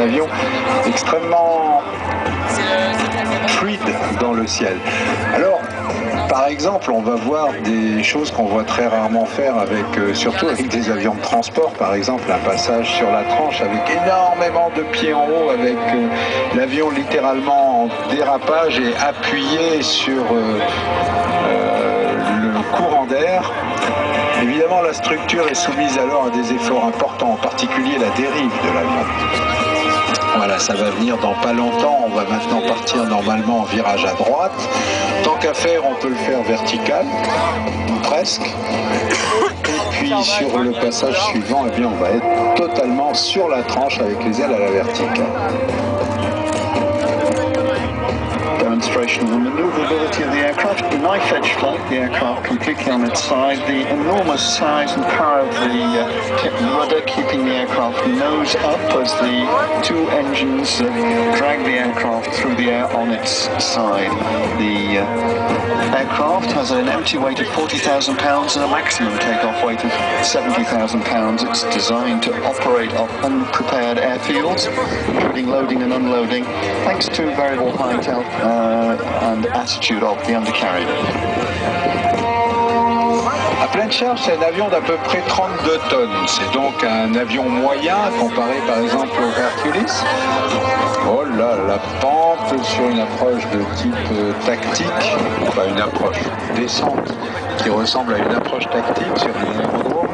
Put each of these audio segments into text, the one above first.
avion extrêmement fluide dans le ciel. Alors, par exemple, on va voir des choses qu'on voit très rarement faire surtout avec des avions de transport, par exemple un passage sur la tranche avec énormément de pieds en haut, avec l'avion littéralement en dérapage et appuyé sur le courant d'air. Évidemment, la structure est soumise alors à des efforts importants, en particulier la dérive de l'avion. Voilà, ça va venir dans pas longtemps. On va maintenant partir normalement en virage à droite. Tant qu'à faire, on peut le faire vertical, ou presque. Et puis sur le passage suivant, eh bien, on va être totalement sur la tranche avec les ailes à la verticale. Demonstration of the maneuverability of the aircraft. Knife edge flight, the aircraft completely on its side. The enormous size and power of the rudder keeping the aircraft nose up as the two engines drag the aircraft through the air on its side. The aircraft has an empty weight of 40,000 pounds and a maximum takeoff weight of 70,000 pounds. It's designed to operate on unprepared airfields, including loading and unloading, thanks to variable height and attitude of the undercarriage. À pleine charge, c'est un avion d'à peu près 32 tonnes. C'est donc un avion moyen comparé par exemple au Hercules. Oh là, la pente sur une approche de type tactique, pas une approche descente qui ressemble à une approche tactique sur un aérodrome.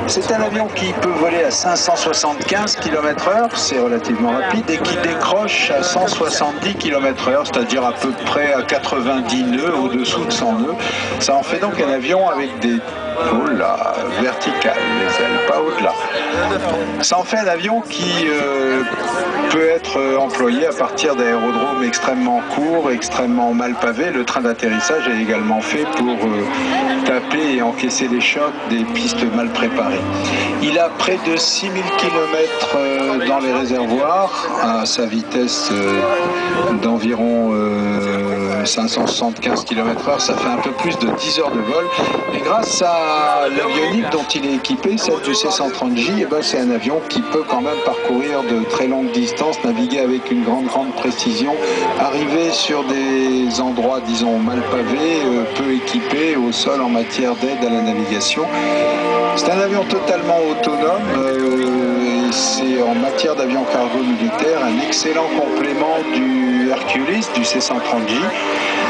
C'est un avion qui peut voler à 575 km/h, c'est relativement rapide, et qui décroche à 170 km/h, c'est-à-dire à peu près à 90 nœuds, au-dessous de 100 nœuds. Ça en fait donc un avion avec des verticales, les ailes, pas au-delà. Ça en fait un avion qui peut être employé à partir d'aérodromes extrêmement courts, extrêmement mal pavés. Le train d'atterrissage est également fait pour taper et encaisser les chocs des pistes mal préparées. Il a près de 6000 km dans les réservoirs à sa vitesse d'environ 575 km/h. Ça fait un peu plus de 10 heures de vol. Et grâce à l'avionique dont il est équipé, celle du C-130J, eh ben, c'est un avion qui peut quand même parcourir de très longues distances, naviguer avec une grande précision, arriver sur des endroits, disons, mal pavés, peu équipés au sol en matière d'aide à la navigation. C'est un avion totalement autonome et c'est en matière d'avion cargo militaire un excellent complément du Hercules, du C-130J.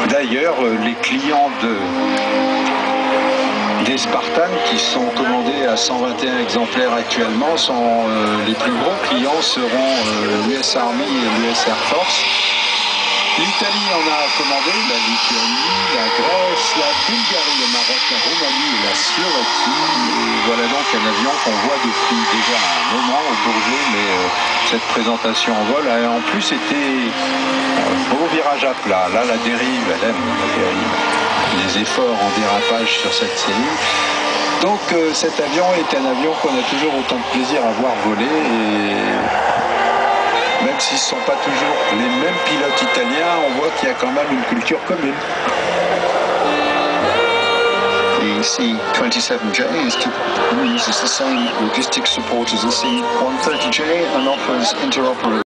D'ailleurs, les clients des Spartan qui sont commandés à 121 exemplaires actuellement sont les plus gros clients seront l'US Army et l'US Air Force. L'Italie en a commandé, la Lituanie, la Grèce, la Bulgarie, le Maroc, la Roumanie et la Slovaquie. Et voilà donc un avion qu'on voit depuis déjà un moment au Bourget, mais cette présentation en vol a en plus été un beau virage à plat. Là, la dérive, elle aime la dérive. Les efforts en dérapage sur cette cellule. Donc cet avion est un avion qu'on a toujours autant de plaisir à voir voler et même s'ils ne sont pas toujours les mêmes pilotes italiens, on voit qu'il y a quand même une culture commune. The C-27J uses the same logistics support as the C-130J and offers interoperability.